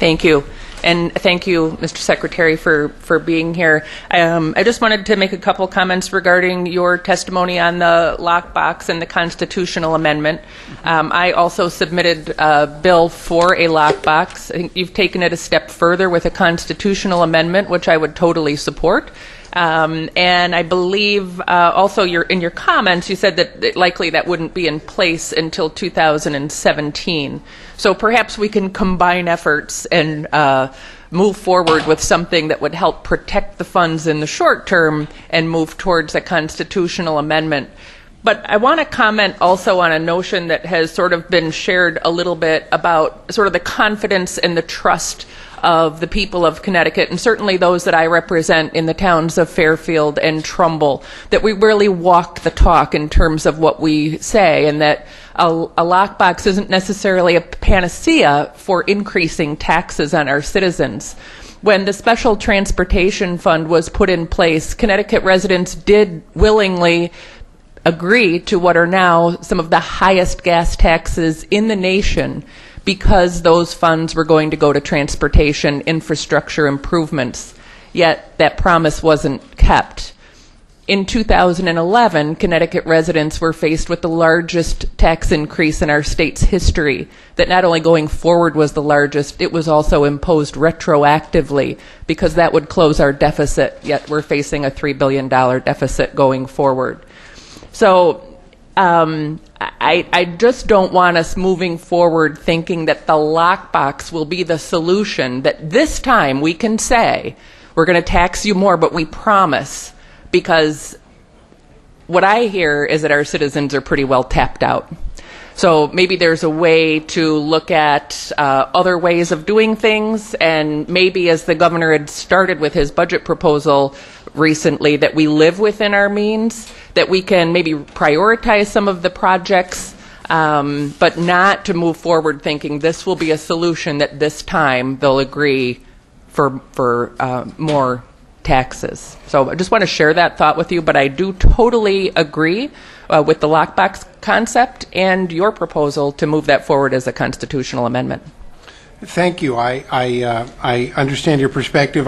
Thank you. And thank you, Mr. Secretary, for being here. I just wanted to make a couple comments regarding your testimony on the lockbox and the constitutional amendment. I also submitted a bill for a lockbox. I think you've taken it a step further with a constitutional amendment, which I would totally support. And I believe also in your comments you said that likely that wouldn't be in place until 2017. So perhaps we can combine efforts and move forward with something that would help protect the funds in the short term and move towards a constitutional amendment. But I want to comment also on a notion that has sort of been shared a little bit about sort of the confidence and the trust of the people of Connecticut, and certainly those that I represent in the towns of Fairfield and Trumbull, that we really walk the talk in terms of what we say, and that a lockbox isn't necessarily a panacea for increasing taxes on our citizens. When the Special Transportation Fund was put in place, Connecticut residents did willingly agree to what are now some of the highest gas taxes in the nation, because those funds were going to go to transportation infrastructure improvements, yet that promise wasn't kept. In 2011, Connecticut residents were faced with the largest tax increase in our state's history, that not only going forward was the largest, it was also imposed retroactively, because that would close our deficit, yet we're facing a $3 billion deficit going forward. So I just don't want us moving forward thinking that the lockbox will be the solution, that this time we can say, we're going to tax you more, but we promise, because what I hear is that our citizens are pretty well tapped out. So maybe there's a way to look at other ways of doing things, and maybe, as the governor had started with his budget proposal recently, that we live within our means, that we can maybe prioritize some of the projects, but not to move forward thinking this will be a solution, that this time they'll agree for more taxes. So I just want to share that thought with you, but I do totally agree with the lockbox concept and your proposal to move that forward as a constitutional amendment. Thank you. I understand your perspective.